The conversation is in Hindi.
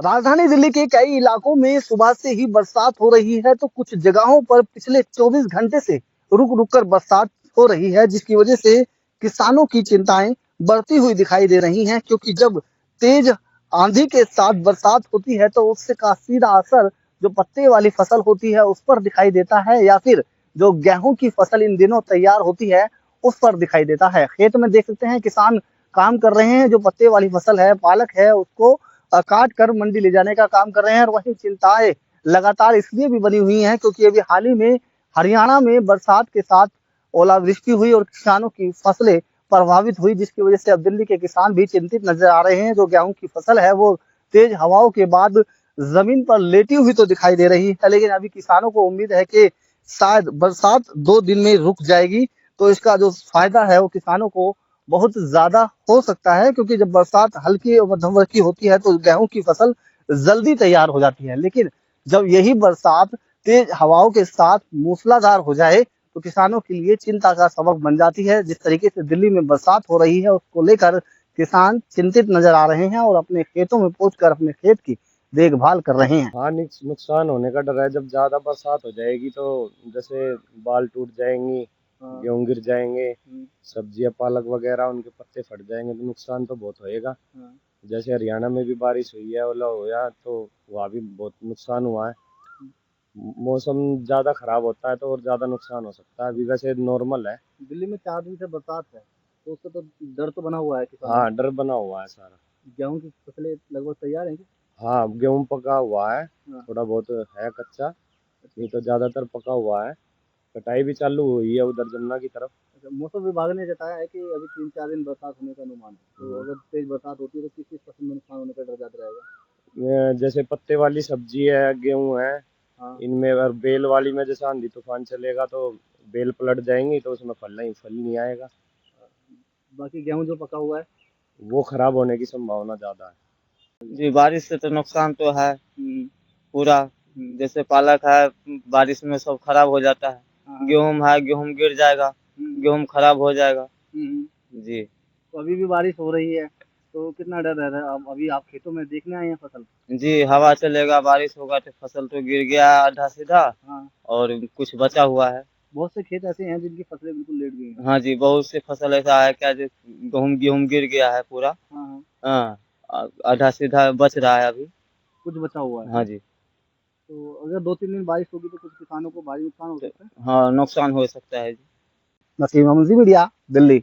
राजधानी दिल्ली के कई इलाकों में सुबह से ही बरसात हो रही है, तो कुछ जगहों पर पिछले 24 घंटे से रुक रुक कर बरसात हो रही है, जिसकी वजह से किसानों की चिंताएं बढ़ती हुई दिखाई दे रही हैं। क्योंकि जब तेज आंधी के साथ बरसात होती है तो उससे का सीधा असर जो पत्ते वाली फसल होती है उस पर दिखाई देता है, या फिर जो गेहूं की फसल इन दिनों तैयार होती है उस पर दिखाई देता है। खेत में देख सकते हैं किसान काम कर रहे हैं, जो पत्ते वाली फसल है, पालक है, उसको काट कर मंडी ले जाने का काम कर रहे हैं। और वहीं चिंताएं लगातार इसलिए भी बनी हुई हैं क्योंकि अभी हाल ही में हरियाणा में बरसात के साथ ओलावृष्टि हुई और किसानों की फसलें प्रभावित हुई, जिसकी वजह से अब दिल्ली के किसान भी चिंतित नजर आ रहे हैं। जो गेहूं की फसल है वो तेज हवाओं के बाद जमीन पर लेटी हुई तो दिखाई दे रही है, लेकिन अभी किसानों को उम्मीद है कि शायद बरसात 2 दिन में रुक जाएगी, तो इसका जो फायदा है वो किसानों को बहुत ज्यादा हो सकता है। क्योंकि जब बरसात हल्की और मध्यम वर्ग की होती है तो गेहूं की फसल जल्दी तैयार हो जाती है, लेकिन जब यही बरसात तेज हवाओं के साथ मूसलाधार हो जाए तो किसानों के लिए चिंता का सबब बन जाती है। जिस तरीके से दिल्ली में बरसात हो रही है उसको लेकर किसान चिंतित नजर आ रहे हैं और अपने खेतों में पहुंचकर अपने खेत की देखभाल कर रहे हैं। हाँ, नुकसान होने का डर है। जब ज्यादा बरसात हो जाएगी तो जैसे बाल टूट जाएंगी, गेहूं गिर जाएंगे, सब्जियां पालक वगैरह उनके पत्ते फट जाएंगे, तो नुकसान तो बहुत होएगा। जैसे हरियाणा में भी बारिश हुई है, ओला हुआ तो वहाँ भी बहुत नुकसान हुआ है। मौसम ज्यादा खराब होता है तो और ज्यादा नुकसान हो सकता है। अभी वैसे नॉर्मल है। दिल्ली में 4 दिन से बरसात है तो उसका तो डर तो बना हुआ है किसानों हाँ, डर बना हुआ है सारा। को। गेहूं की फसलें लगभग तैयार हैं क्या? हाँ, गेहूं पका हुआ है, हाँ। थोड़ा बहुत है कच्चा, नहीं तो ज्यादातर पका हुआ है। कटाई भी चालू हुई है उधर जमुना की तरफ। अच्छा, मौसम विभाग ने जताया है कि अभी 3-4 दिन बरसात होने का अनुमान है, तो अगर तेज बरसात होती है तो किस किस फसल में नुकसान होने का डर ज्यादा रहेगा? जैसे पत्ते वाली सब्जी है, गेहूं है, हाँ। इनमें अगर बेल वाली में जैसे आंधी तूफान चलेगा तो बेल पलट जाएंगी, तो उसमें फल नहीं आएगा। बाकी गेहूं जो पका हुआ है। वो खराब होने की संभावना ज्यादा है। जी, बारिश से तो नुकसान तो है पूरा। जैसे पालक है, बारिश में सब खराब हो जाता है। हाँ। गेहूं है, गेहूं गिर जाएगा, गेहूं खराब हो जाएगा। जी। तो अभी भी बारिश हो रही है तो कितना डर रह रहा है? अब अभी आप खेतों में देखने आए हैं फसल? जी, हवा चलेगा, बारिश होगा तो फसल तो गिर गया आधा सीधा। हाँ। और कुछ बचा हुआ है। बहुत से खेत ऐसे हैं जिनकी फसलें बिल्कुल लेट गई हैं। हाँ जी, बहुत से फसल ऐसा है क्या जो गेहूं गेहूं गिर गया है पूरा। हाँ हाँ। हाँ, आधा सीधा बच रहा है अभी। कुछ बचा हुआ है। हाँ जी। तो अगर 2-3 दिन बारिश होगी तो कुछ किसानों को भारी नुकसान हो तो सकता है। हाँ, नुकसान हो सकता है जी। नसीम अहमद, मीडिया, दिल्ली।